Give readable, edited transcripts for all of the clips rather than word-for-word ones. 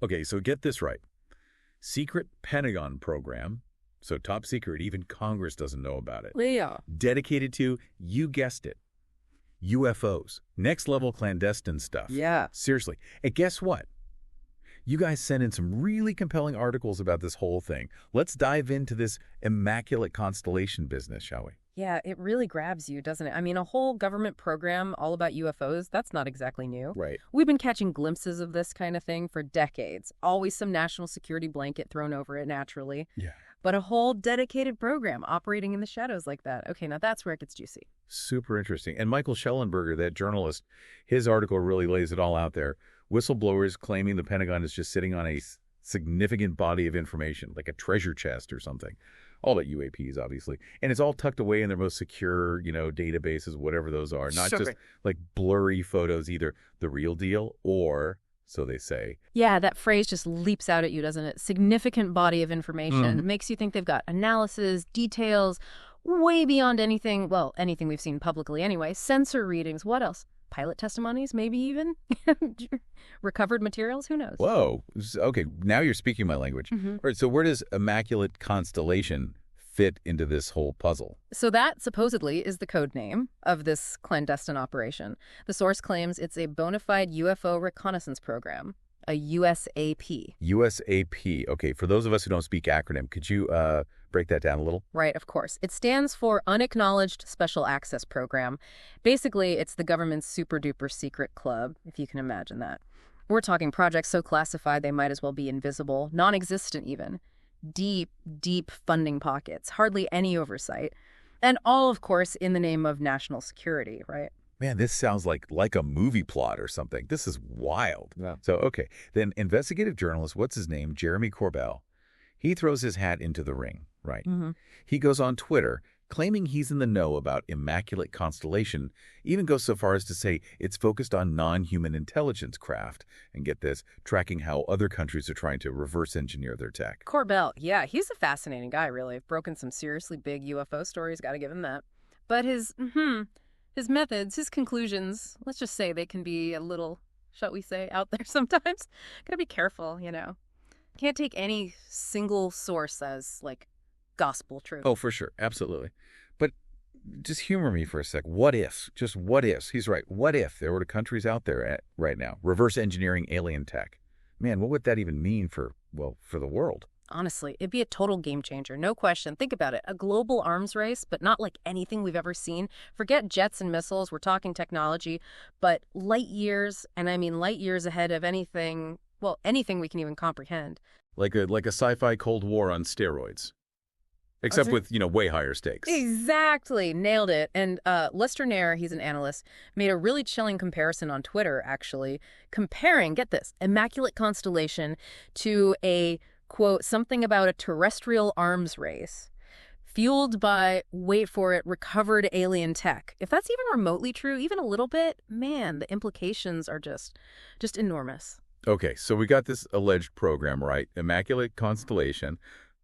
Okay, so get this right. Secret Pentagon program, so top secret, even Congress doesn't know about it. Yeah. Dedicated to, you guessed it, UFOs. Next level clandestine stuff. Yeah. Seriously. And guess what? You guys sent in some really compelling articles about this whole thing. Let's dive into this Immaculate Constellation business, shall we? Yeah, it really grabs you, doesn't it? I mean, a whole government program all about UFOs, that's not exactly new. Right. We've been catching glimpses of this kind of thing for decades. Always some national security blanket thrown over it naturally. Yeah. But a whole dedicated program operating in the shadows like that. Okay, now that's where it gets juicy. Super interesting. And Michael Shellenberger, that journalist, his article really lays it all out there. Whistleblowers claiming the Pentagon is just sitting on a significant body of information, like a treasure chest or something. All about UAPs, obviously. And it's all tucked away in their most secure, databases, whatever those are. Not just like blurry photos, either the real deal or, so they say. Yeah, that phrase just leaps out at you, doesn't it? Significant body of information. It makes you think they've got analysis, details, way beyond anything we've seen publicly anyway. Sensor readings, what else? Pilot testimonies, maybe even? Recovered materials, who knows? Whoa. Okay, now you're speaking my language. All right, so where does Immaculate Constellation fit into this whole puzzle? So that, supposedly, is the code name of this clandestine operation. The source claims it's a bona fide UFO reconnaissance program, a USAP. USAP. Okay, for those of us who don't speak acronym, could you break that down a little? Right, of course. It stands for Unacknowledged Special Access Program. Basically, it's the government's super-duper secret club, if you can imagine that. We're talking projects so classified they might as well be invisible, non-existent even. Deep, deep funding pockets, hardly any oversight. And all, of course, in the name of national security, right? Man, this sounds like a movie plot or something. This is wild. Yeah. So, okay, then investigative journalist, what's his name? Jeremy Corbell. He throws his hat into the ring, right? He goes on Twitter claiming he's in the know about Immaculate Constellation, even goes so far as to say it's focused on non-human intelligence craft. And get this, tracking how other countries are trying to reverse engineer their tech. Corbell, yeah, he's a fascinating guy, really. Broken some seriously big UFO stories, gotta give him that. But his methods, his conclusions, let's just say they can be a little, shall we say, out there sometimes. Gotta be careful, Can't take any single source as, gospel truth. Oh, for sure. Absolutely. But just humor me for a sec. What if? Just what if? He's right. What if there were countries out there right now reverse engineering alien tech? Man, what would that even mean for the world? Honestly, it'd be a total game changer, no question. Think about it. A global arms race, but not like anything we've ever seen. Forget jets and missiles, we're talking technology, but light years, and I mean light years ahead of anything we can even comprehend. Like a sci-fi Cold War on steroids. Except with, way higher stakes. Exactly. Nailed it. And Lesternir, he's an analyst, made a really chilling comparison on Twitter, actually, comparing, get this, Immaculate Constellation to a, quote, something about a terrestrial arms race fueled by, wait for it, recovered alien tech. If that's even remotely true, even a little bit, man, the implications are just enormous. Okay, so we got this alleged program, right? Immaculate Constellation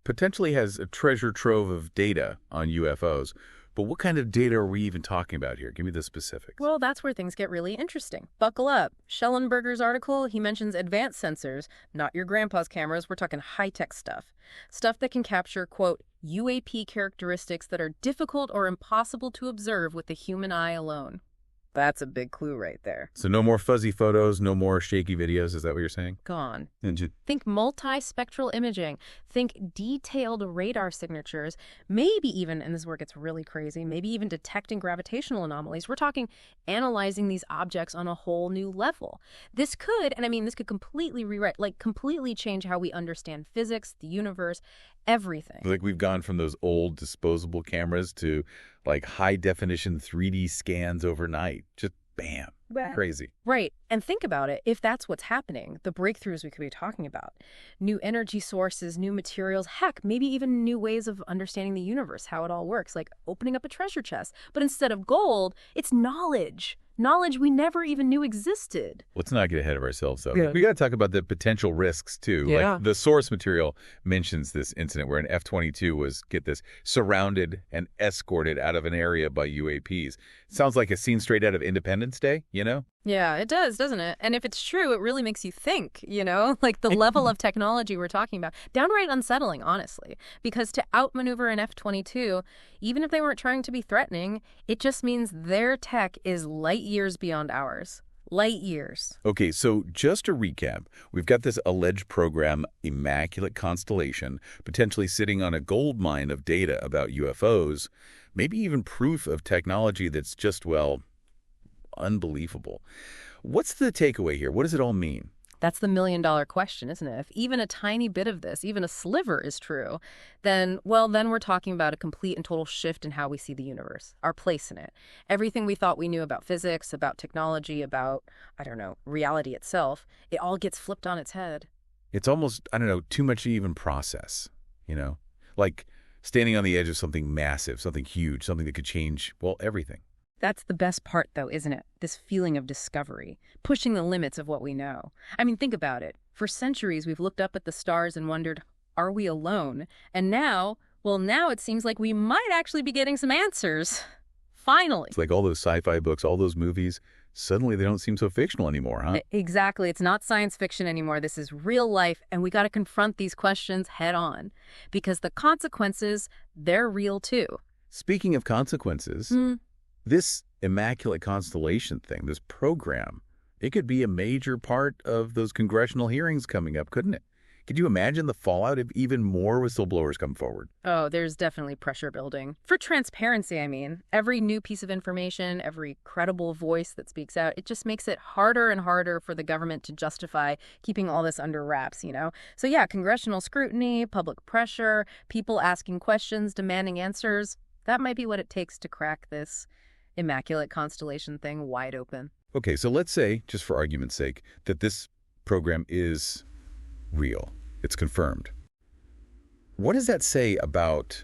potentially has a treasure trove of data on UFOs. But what kind of data are we even talking about here? Give me the specifics. Well, that's where things get really interesting. Buckle up. Shellenberger's article, he mentions advanced sensors, not your grandpa's cameras. We're talking high-tech stuff. Stuff that can capture, quote, UAP characteristics that are difficult or impossible to observe with the human eye alone. That's a big clue right there. So no more fuzzy photos, no more shaky videos. Is that what you're saying? Gone. Think multispectral imaging. Think detailed radar signatures. Maybe even, and this is where it gets really crazy, maybe even detecting gravitational anomalies. We're talking analyzing these objects on a whole new level. This could completely rewrite, completely change how we understand physics, the universe, everything. Like we've gone from those old disposable cameras to high definition 3D scans overnight. Just bam. Crazy. Right. And think about it. If that's what's happening, the breakthroughs we could be talking about, new energy sources, new materials, heck, maybe even new ways of understanding the universe, how it all works, like opening up a treasure chest. But instead of gold, it's knowledge. Knowledge we never even knew existed. Let's not get ahead of ourselves, though. Yeah. We got to talk about the potential risks, too. Yeah. The source material mentions this incident where an F-22 was, get this, surrounded and escorted out of an area by UAPs. Sounds like a scene straight out of Independence Day, you know? Yeah, it does, doesn't it? And if it's true, it really makes you think, like the level of technology we're talking about. Downright unsettling, honestly, because to outmaneuver an F-22, even if they weren't trying to be threatening, it just means their tech is light years beyond ours. Light years. Okay, so just to recap, we've got this alleged program, Immaculate Constellation, potentially sitting on a gold mine of data about UFOs, maybe even proof of technology that's just, well, unbelievable. What's the takeaway here? What does it all mean? That's the million-dollar question, isn't it? If even a tiny bit of this, even a sliver is true, then we're talking about a complete and total shift in how we see the universe, our place in it. Everything we thought we knew about physics, about technology, about, reality itself, it all gets flipped on its head. It's almost, too much to even process, Like standing on the edge of something massive, something huge, something that could change, everything. That's the best part, though, isn't it? This feeling of discovery, pushing the limits of what we know. I mean, think about it. For centuries, we've looked up at the stars and wondered, are we alone? And now it seems like we might actually be getting some answers. Finally. It's like all those sci-fi books, all those movies, suddenly they don't seem so fictional anymore, huh? Exactly. It's not science fiction anymore. This is real life, and we got to confront these questions head on. Because the consequences, they're real, too. Speaking of consequences... This Immaculate Constellation thing, this program, it could be a major part of those congressional hearings coming up, couldn't it? Could you imagine the fallout if even more whistleblowers come forward? Oh, there's definitely pressure building. For transparency, I mean. Every new piece of information, every credible voice that speaks out, it just makes it harder and harder for the government to justify keeping all this under wraps, So yeah, congressional scrutiny, public pressure, people asking questions, demanding answers. That might be what it takes to crack this Immaculate Constellation thing wide open. Okay, so let's say, just for argument's sake, that this program is real. It's confirmed. What does that say about,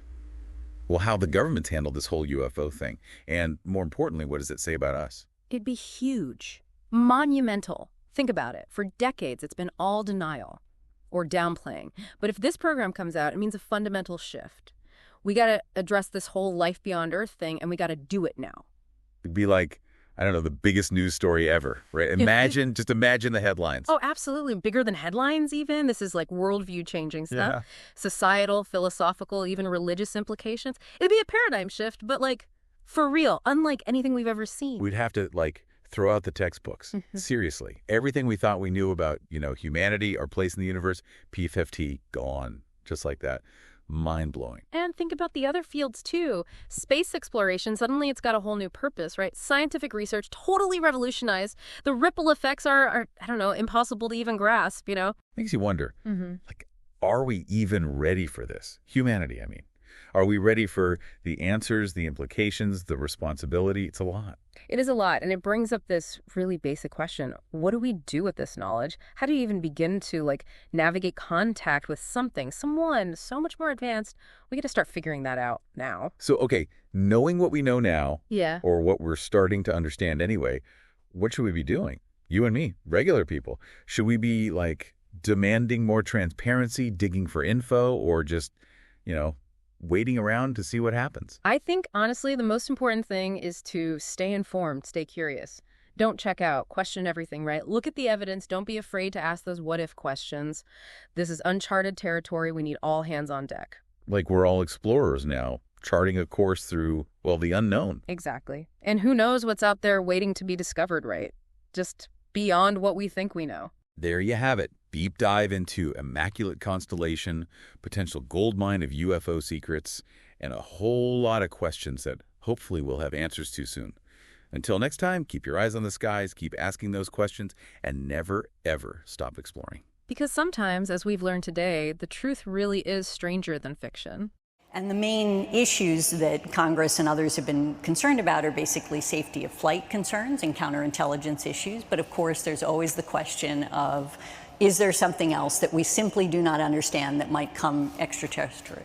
how the government's handled this whole UFO thing? And more importantly, what does it say about us? It'd be huge. Monumental. Think about it. For decades, it's been all denial or downplaying. But if this program comes out, it means a fundamental shift. We got to address this whole life beyond Earth thing, and we got to do it now. It'd be like, the biggest news story ever, right? Just imagine the headlines. Oh, absolutely. Bigger than headlines, even. This is like worldview-changing stuff. Yeah. Societal, philosophical, even religious implications. It'd be a paradigm shift, but for real, unlike anything we've ever seen. We'd have to, throw out the textbooks. Seriously. Everything we thought we knew about, humanity, our place in the universe, P50, gone. Just like that. Mind-blowing. And think about the other fields, too. Space exploration, suddenly it's got a whole new purpose, right? Scientific research, totally revolutionized. The ripple effects are impossible to even grasp, Makes you wonder, are we even ready for this? Humanity, I mean. Are we ready for the answers, the implications, the responsibility? It's a lot. It is a lot, and it brings up this really basic question. What do we do with this knowledge? How do you even begin to, navigate contact with someone so much more advanced? We got to start figuring that out now. So, okay, knowing what we know now, yeah, or what we're starting to understand anyway, what should we be doing? You and me, regular people. Should we be, demanding more transparency, digging for info, or just, waiting around to see what happens? I think, honestly, the most important thing is to stay informed, stay curious. Don't check out, question everything, right? Look at the evidence. Don't be afraid to ask those what-if questions. This is uncharted territory. We need all hands on deck. Like we're all explorers now, charting a course through, the unknown. Exactly. And who knows what's out there waiting to be discovered, right? Just beyond what we think we know. There you have it. Deep dive into Immaculate Constellation, potential goldmine of UFO secrets, and a whole lot of questions that hopefully we'll have answers to soon. Until next time, keep your eyes on the skies, keep asking those questions, and never, ever stop exploring. Because sometimes, as we've learned today, the truth really is stranger than fiction. And the main issues that Congress and others have been concerned about are basically safety of flight concerns and counterintelligence issues. But of course, there's always the question of, is there something else that we simply do not understand that might come extraterrestrially?